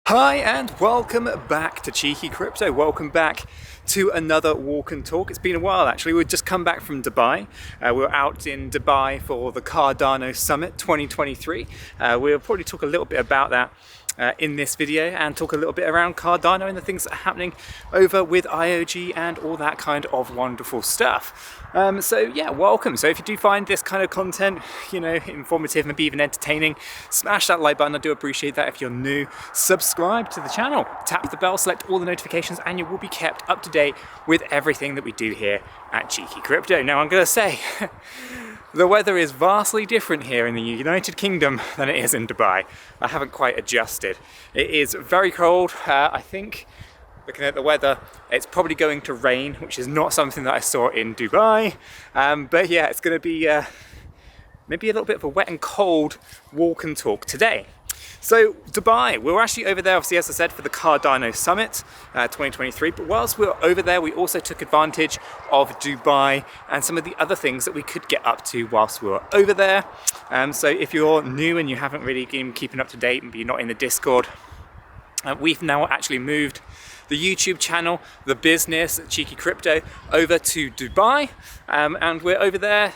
Hi and welcome back to Cheeky Crypto. Welcome back to another walk and talk. It's been a while actually. We've just come back from Dubai. We were out in Dubai for the Cardano Summit 2023. We'll probably talk a little bit about that in this video and talk a little bit around Cardano and the things that are happening over with IOG and all that kind of wonderful stuff. So yeah, welcome. So if you do find this kind of content, informative, maybe even entertaining, smash that like button. I do appreciate that. If you're new, subscribe to the channel, tap the bell, select all the notifications, and you will be kept up to date with everything that we do here at Cheeky Crypto. Now I'm going to say, the weather is vastly different here in the United Kingdom than it is in Dubai. I haven't quite adjusted. It is very cold. I think, looking at the weather, it's probably going to rain, which is not something that I saw in Dubai. But yeah, it's going to be maybe a little bit of a wet and cold walk and talk today. So Dubai, we were actually over there, obviously, as I said, for the Cardano Summit 2023. But whilst we were over there, we also took advantage of Dubai and some of the other things that we could get up to whilst we were over there. So if you're new and you haven't really been keeping up to date, maybe you're not in the Discord, we've now actually moved the YouTube channel, the business, Cheeky Crypto, over to Dubai. And we're over there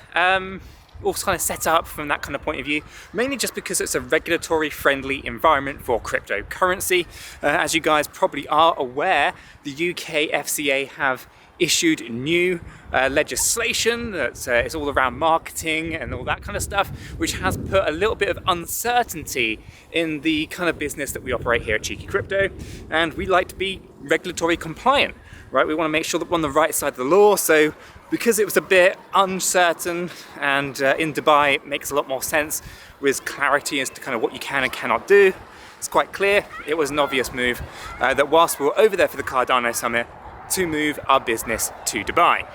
all kind of set up from that kind of point of view, mainly just because it's a regulatory friendly environment for cryptocurrency. As you guys probably are aware, the UK FCA have issued new legislation that is all around marketing and all that kind of stuff, which has put a little bit of uncertainty in the kind of business that we operate here at Cheeky Crypto. And we like to be regulatory compliant, right? We want to make sure that we're on the right side of the law. So because it was a bit uncertain, and in Dubai it makes a lot more sense with clarity as to kind of what you can and cannot do, it's quite clear. It was an obvious move that whilst we were over there for the Cardano Summit, to move our business to Dubai.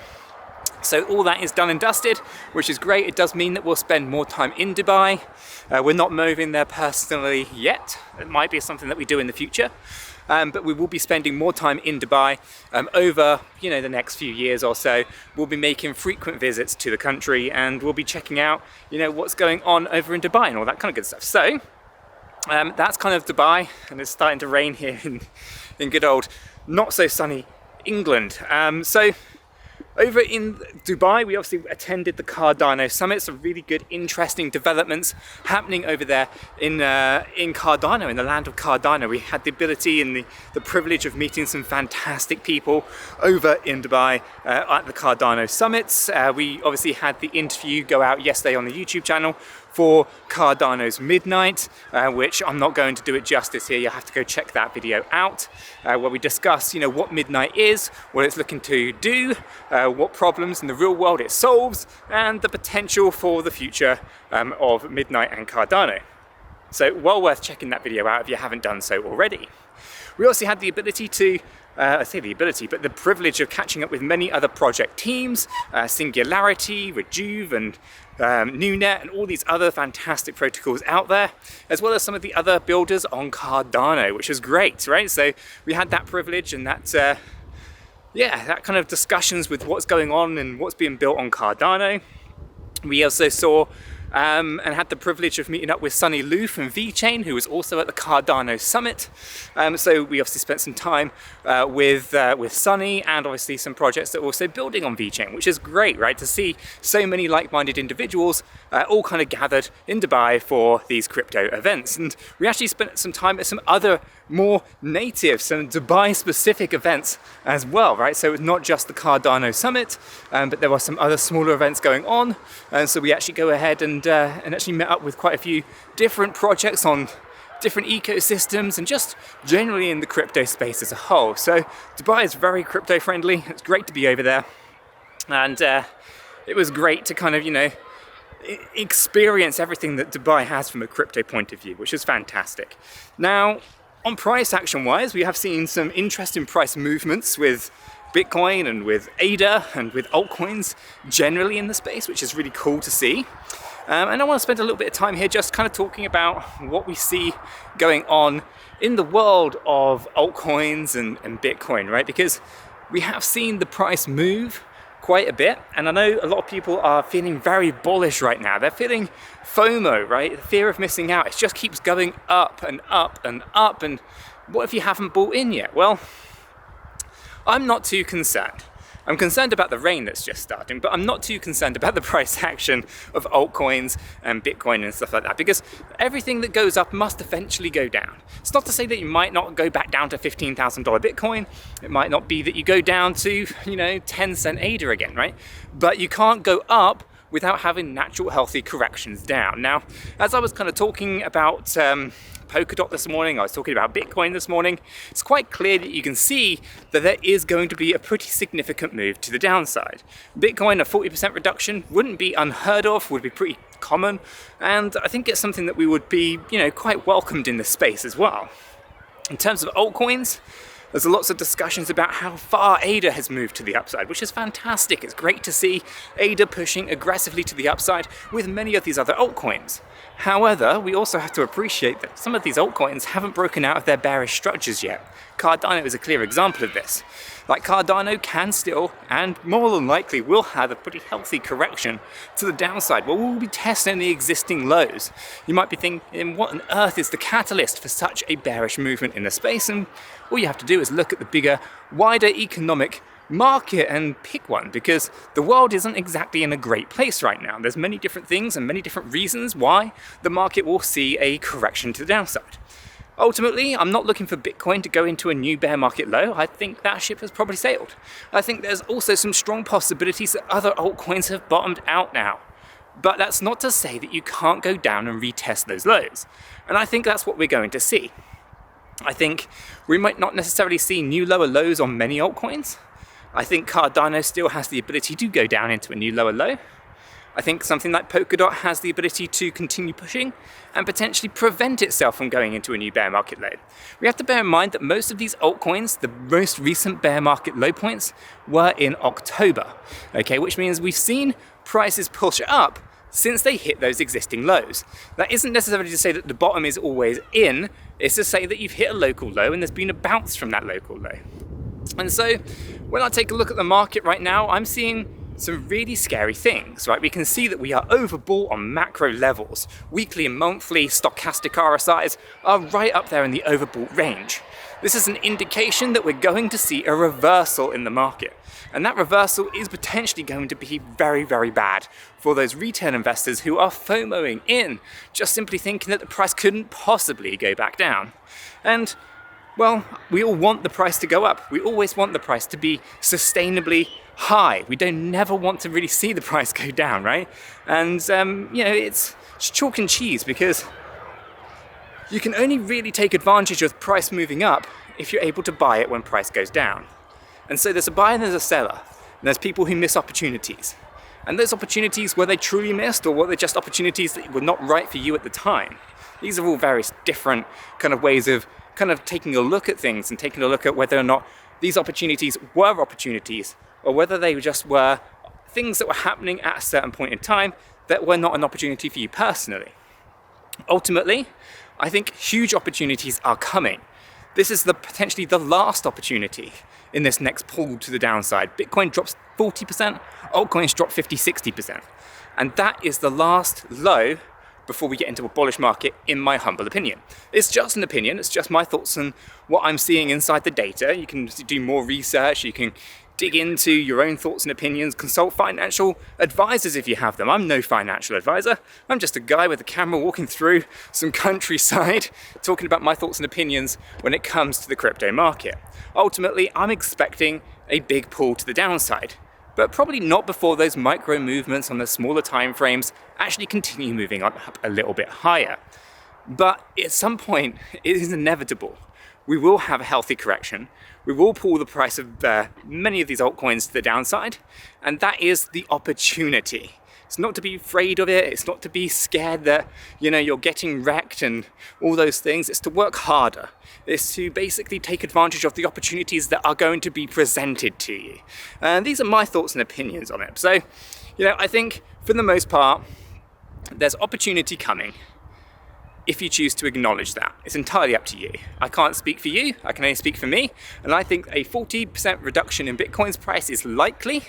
So all that is done and dusted, which is great. It does mean that we'll spend more time in Dubai. We're not moving there personally yet. It might be something that we do in the future. But we will be spending more time in Dubai over the next few years or so. We'll be making frequent visits to the country, and we'll be checking out what's going on over in Dubai and all that kind of good stuff. So that's kind of Dubai, and it's starting to rain here in good old not so sunny England. So over in Dubai, we obviously attended the Cardano Summit. Some really good, interesting developments happening over there in Cardano, in the land of Cardano. We had the ability and the privilege of meeting some fantastic people over in Dubai at the Cardano Summits. We obviously had the interview go out yesterday on the YouTube channel for Cardano's Midnight, which I'm not going to do it justice here. You'll have to go check that video out, where we discuss, what Midnight is, what it's looking to do, what problems in the real world it solves, and the potential for the future of Midnight and Cardano. So well worth checking that video out if you haven't done so already. We also had the ability to the privilege of catching up with many other project teams, Singularity, Rejuve, and NewNet, and all these other fantastic protocols out there, as well as some of the other builders on Cardano, which was great, right? So we had that privilege and that kind of discussions with what's going on and what's being built on Cardano. We also saw and had the privilege of meeting up with Sunny Liu from VeChain, who was also at the Cardano Summit. So we obviously spent some time with Sunny, and obviously some projects that were also building on VeChain, which is great, right? To see so many like-minded individuals all kind of gathered in Dubai for these crypto events. And we actually spent some time at some other more native, some Dubai-specific events as well, right? So it was not just the Cardano Summit, but there were some other smaller events going on. And so we actually go ahead and actually met up with quite a few different projects on different ecosystems and just generally in the crypto space as a whole. So Dubai is very crypto friendly. It's great to be over there, and it was great to kind of experience everything that Dubai has from a crypto point of view, which is fantastic. Now, on price action wise, we have seen some interesting price movements with Bitcoin and with ADA and with altcoins generally in the space, which is really cool to see. And I want to spend a little bit of time here just kind of talking about what we see going on in the world of altcoins and Bitcoin, right? Because we have seen the price move quite a bit, and I know a lot of people are feeling very bullish right now. They're feeling FOMO, right? The fear of missing out. It just keeps going up and up and up, and What if you haven't bought in yet? Well, I'm not too concerned. I'm concerned about the rain that's just starting, but I'm not too concerned about the price action of altcoins and Bitcoin and stuff like that, because everything that goes up must eventually go down. It's not to say that you might not go back down to $15,000 Bitcoin. It might not be that you go down to, 10-cent ADA again, right? But you can't go up without having natural healthy corrections down. Now, as I was kind of talking about Polkadot this morning, I was talking about Bitcoin this morning, it's quite clear that you can see that there is going to be a pretty significant move to the downside. Bitcoin, a 40% reduction wouldn't be unheard of, would be pretty common, and I think it's something that we would be, quite welcomed in this space as well. In terms of altcoins, there's lots of discussions about how far ADA has moved to the upside, which is fantastic. It's great to see ADA pushing aggressively to the upside with many of these other altcoins. However, we also have to appreciate that some of these altcoins haven't broken out of their bearish structures yet. Cardano is a clear example of this. Like, Cardano can still, and more than likely will have, a pretty healthy correction to the downside where we'll be testing the existing lows. You might be thinking, what on earth is the catalyst for such a bearish movement in the space? And all you have to do is look at the bigger, wider economic market and pick one, because the world isn't exactly in a great place right now. There's many different things and many different reasons why the market will see a correction to the downside. Ultimately, I'm not looking for Bitcoin to go into a new bear market low. I think that ship has probably sailed. I think there's also some strong possibilities that other altcoins have bottomed out now. But that's not to say that you can't go down and retest those lows. And I think that's what we're going to see. I think we might not necessarily see new lower lows on many altcoins. I think Cardano still has the ability to go down into a new lower low. I think something like Polkadot has the ability to continue pushing and potentially prevent itself from going into a new bear market low. We have to bear in mind that most of these altcoins, the most recent bear market low points, were in October, okay, which means we've seen prices push up since they hit those existing lows. That isn't necessarily to say that the bottom is always in, it's to say that you've hit a local low and there's been a bounce from that local low. And so when I take a look at the market right now, I'm seeing some really scary things, right? We can see that we are overbought on macro levels. Weekly and monthly stochastic RSIs are right up there in the overbought range. This is an indication that we're going to see a reversal in the market. And that reversal is potentially going to be very, very bad for those retail investors who are FOMOing in, just simply thinking that the price couldn't possibly go back down. And well, we all want the price to go up. We always want the price to be sustainably high. We don't never want to really see the price go down, right? And, it's chalk and cheese, because you can only really take advantage of price moving up if you're able to buy it when price goes down. And so there's a buyer and there's a seller. And there's people who miss opportunities. And those opportunities, were they truly missed, or were they just opportunities that were not right for you at the time? These are all various different kind of ways of kind of taking a look at things and taking a look at whether or not these opportunities were opportunities, or whether they just were things that were happening at a certain point in time that were not an opportunity for you personally. Ultimately, I think huge opportunities are coming. This is potentially the last opportunity in this next pull to the downside. Bitcoin drops 40%, altcoins drop 50-60%. And that is the last low before we get into a bullish market, in my humble opinion. It's just an opinion, it's just my thoughts on what I'm seeing inside the data. You can do more research, you can dig into your own thoughts and opinions, consult financial advisors if you have them. I'm no financial advisor, I'm just a guy with a camera walking through some countryside, talking about my thoughts and opinions when it comes to the crypto market. Ultimately, I'm expecting a big pull to the downside, but probably not before those micro movements on the smaller time frames actually continue moving up a little bit higher. But at some point, it is inevitable. We will have a healthy correction. We will pull the price of many of these altcoins to the downside, and that is the opportunity. It's not to be afraid of it. It's not to be scared that, you're getting wrecked and all those things. It's to work harder. It's to basically take advantage of the opportunities that are going to be presented to you. And these are my thoughts and opinions on it. So, I think for the most part, there's opportunity coming if you choose to acknowledge that. It's entirely up to you. I can't speak for you, I can only speak for me. And I think a 40% reduction in Bitcoin's price is likely.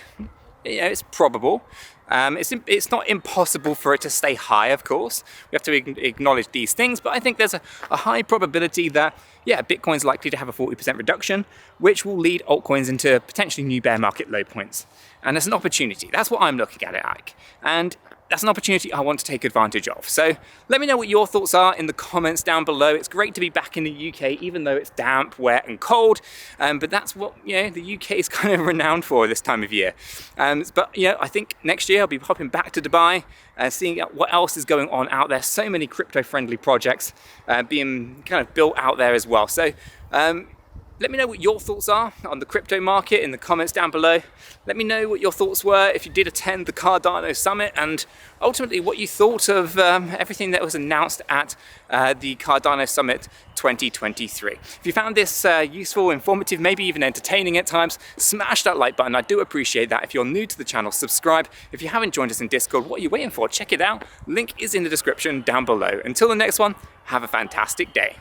you know, it's probable. It's not impossible for it to stay high, of course. We have to acknowledge these things, but I think there's a high probability that, yeah, Bitcoin's likely to have a 40% reduction, which will lead altcoins into potentially new bear market low points. And there's an opportunity. That's what I'm looking at it like. And that's an opportunity I want to take advantage of. So let me know what your thoughts are in the comments down below. It's great to be back in the UK, even though it's damp, wet and cold. But that's what, you know, the UK is kind of renowned for this time of year. But, you know, I think next year I'll be hopping back to Dubai, seeing what else is going on out there. So many crypto-friendly projects being kind of built out there as well. So let me know what your thoughts are on the crypto market in the comments down below. Let me know what your thoughts were if you did attend the Cardano Summit, and ultimately what you thought of everything that was announced at the Cardano Summit 2023. If you found this useful, informative, maybe even entertaining at times, smash that like button. I do appreciate that. If you're new to the channel, subscribe. If you haven't joined us in Discord, what are you waiting for? Check it out. Link is in the description down below. Until the next one, have a fantastic day.